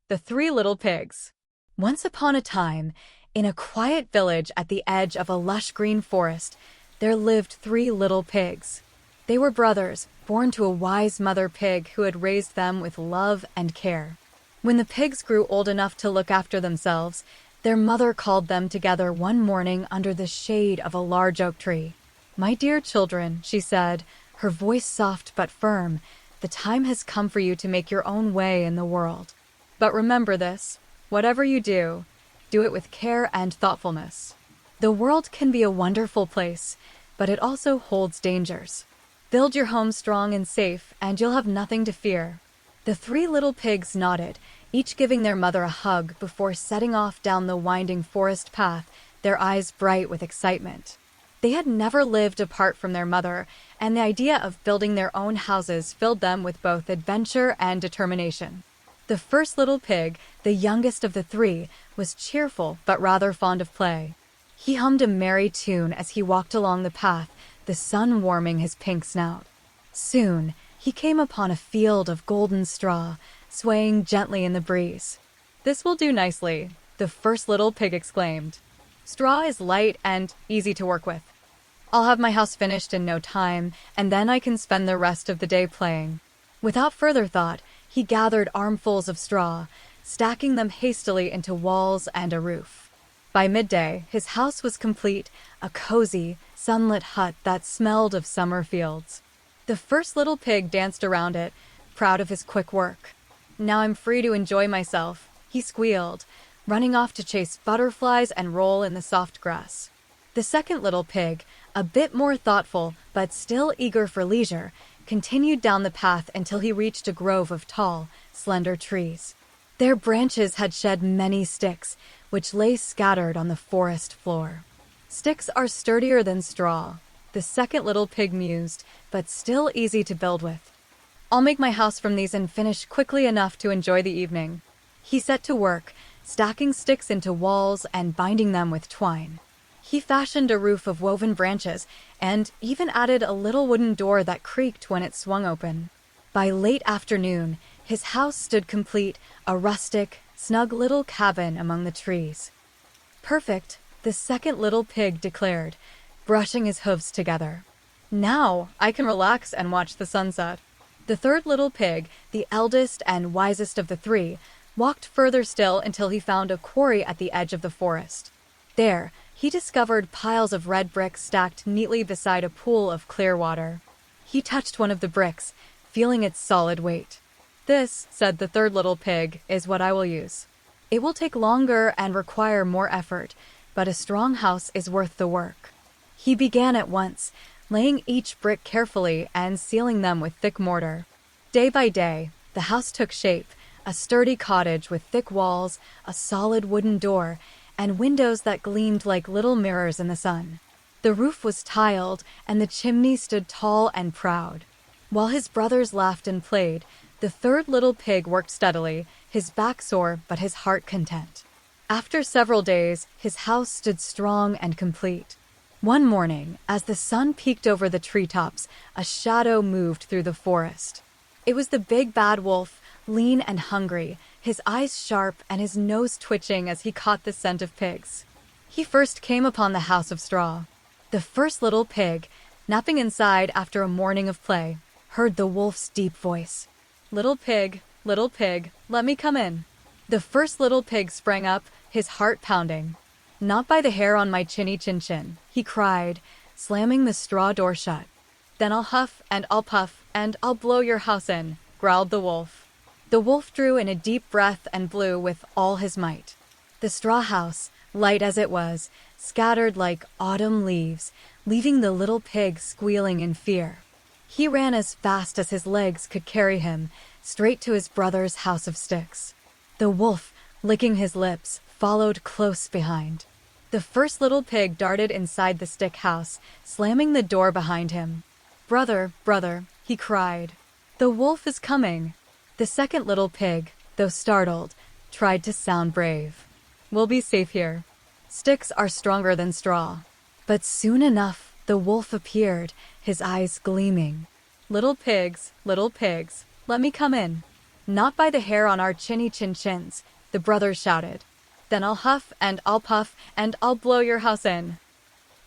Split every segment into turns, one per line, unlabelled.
The Three Little Pigs. Once upon a time, in a quiet village at the edge of a lush green forest, there lived three little pigs. They were brothers, born to a wise mother pig who had raised them with love and care. When the pigs grew old enough to look after themselves, their mother called them together one morning under the shade of a large oak tree. "My dear children," she said, her voice soft but firm, "the time has come for you to make your own way in the world. But remember this, whatever you do, do it with care and thoughtfulness. The world can be a wonderful place, but it also holds dangers. Build your home strong and safe, and you'll have nothing to fear." The three little pigs nodded, each giving their mother a hug before setting off down the winding forest path, their eyes bright with excitement. They had never lived apart from their mother, and the idea of building their own houses filled them with both adventure and determination. The first little pig, the youngest of the three, was cheerful but rather fond of play. He hummed a merry tune as he walked along the path, the sun warming his pink snout. Soon, he came upon a field of golden straw, swaying gently in the breeze. "This will do nicely," the first little pig exclaimed. "Straw is light and easy to work with. I'll have my house finished in no time, and then I can spend the rest of the day playing." Without further thought, he gathered armfuls of straw, stacking them hastily into walls and a roof. By midday, his house was complete, a cozy, sunlit hut that smelled of summer fields. The first little pig danced around it, proud of his quick work. "Now I'm free to enjoy myself," he squealed, running off to chase butterflies and roll in the soft grass. The second little pig, a bit more thoughtful but still eager for leisure, continued down the path until he reached a grove of tall, slender trees. Their branches had shed many sticks, which lay scattered on the forest floor. "Sticks are sturdier than straw," the second little pig mused, but still easy to build with. "I'll make my house from these and finish quickly enough to enjoy the evening." He set to work, stacking sticks into walls and binding them with twine. He fashioned a roof of woven branches and even added a little wooden door that creaked when it swung open. By late afternoon, his house stood complete, a rustic, snug little cabin among the trees. "Perfect," the second little pig declared, brushing his hooves together. "Now I can relax and watch the sunset." The third little pig, the eldest and wisest of the three, walked further still until he found a quarry at the edge of the forest. There, he discovered piles of red bricks stacked neatly beside a pool of clear water. He touched one of the bricks, feeling its solid weight. "This," said the third little pig, "is what I will use. It will take longer and require more effort, but a strong house is worth the work." He began at once, laying each brick carefully and sealing them with thick mortar. Day by day, the house took shape, a sturdy cottage with thick walls, a solid wooden door, and windows that gleamed like little mirrors in the sun. The roof was tiled, and the chimney stood tall and proud. While his brothers laughed and played, the third little pig worked steadily, his back sore but his heart content. After several days, his house stood strong and complete. One morning, as the sun peeked over the treetops, a shadow moved through the forest. It was the big bad wolf, lean and hungry, his eyes sharp and his nose twitching as he caught the scent of pigs. He first came upon the house of straw. The first little pig, napping inside after a morning of play, heard the wolf's deep voice. Little pig, let me come in." The first little pig sprang up, his heart pounding. "Not by the hair on my chinny chin chin," he cried, slamming the straw door shut. "Then I'll huff and I'll puff and I'll blow your house in," growled the wolf. The wolf drew in a deep breath and blew with all his might. The straw house, light as it was, scattered like autumn leaves, leaving the little pig squealing in fear. He ran as fast as his legs could carry him, straight to his brother's house of sticks. The wolf, licking his lips, followed close behind. The first little pig darted inside the stick house, slamming the door behind him. Brother," he cried. "The wolf is coming." The second little pig, though startled, tried to sound brave. "We'll be safe here. Sticks are stronger than straw." But soon enough, the wolf appeared, his eyes gleaming. Little pigs, let me come in." Not by the hair on our chinny chin chins, the brothers shouted. Then I'll huff and I'll puff and I'll blow your house in.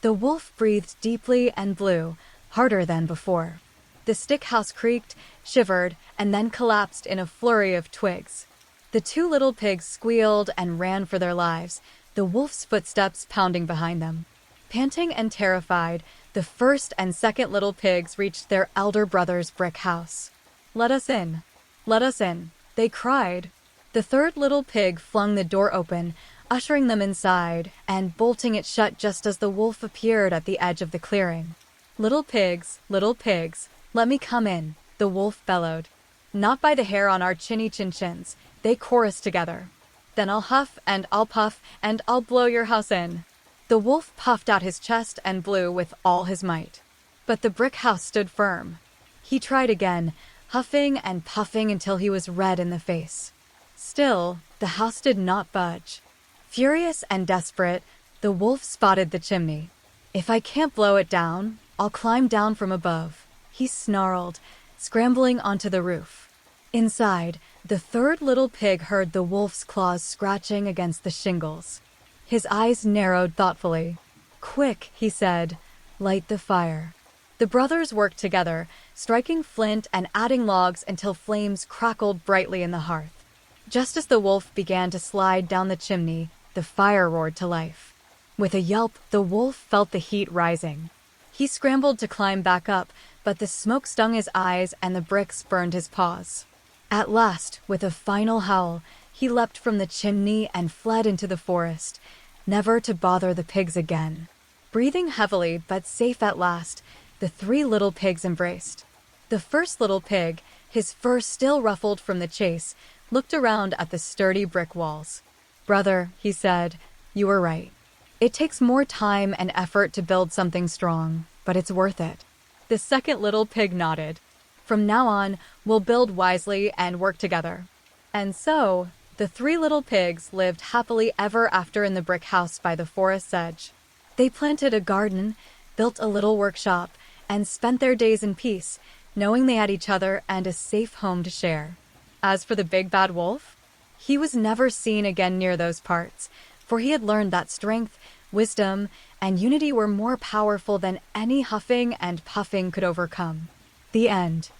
The wolf breathed deeply and blew, harder than before. The stick house creaked, shivered, and then collapsed in a flurry of twigs. The two little pigs squealed and ran for their lives, the wolf's footsteps pounding behind them. Panting and terrified, the first and second little pigs reached their elder brother's brick house. "Let us in. Let us in," they cried. The third little pig flung the door open, ushering them inside, and bolting it shut just as the wolf appeared at the edge of the clearing. Little pigs, let me come in," the wolf bellowed. "Not by the hair on our chinny chin chins," they chorused together. "Then I'll huff and I'll puff and I'll blow your house in." The wolf puffed out his chest and blew with all his might. But the brick house stood firm. He tried again, huffing and puffing until he was red in the face. Still, the house did not budge. Furious and desperate, the wolf spotted the chimney. "If I can't blow it down, I'll climb down from above," he snarled, scrambling onto the roof. Inside, the third little pig heard the wolf's claws scratching against the shingles. His eyes narrowed thoughtfully. "Quick," he said, "light the fire." The brothers worked together, striking flint and adding logs until flames crackled brightly in the hearth. Just as the wolf began to slide down the chimney, the fire roared to life. With a yelp, the wolf felt the heat rising. He scrambled to climb back up, but the smoke stung his eyes and the bricks burned his paws. At last, with a final howl, he leapt from the chimney and fled into the forest, never to bother the pigs again. Breathing heavily but safe at last, the three little pigs embraced. The first little pig, his fur still ruffled from the chase, looked around at the sturdy brick walls. "Brother," he said, "you were right. It takes more time and effort to build something strong, but it's worth it." The second little pig nodded. "From now on, we'll build wisely and work together." And so, the three little pigs lived happily ever after in the brick house by the forest's edge. They planted a garden, built a little workshop, and spent their days in peace, knowing they had each other and a safe home to share. As for the big bad wolf, he was never seen again near those parts, for he had learned that strength, wisdom, and unity were more powerful than any huffing and puffing could overcome. The end.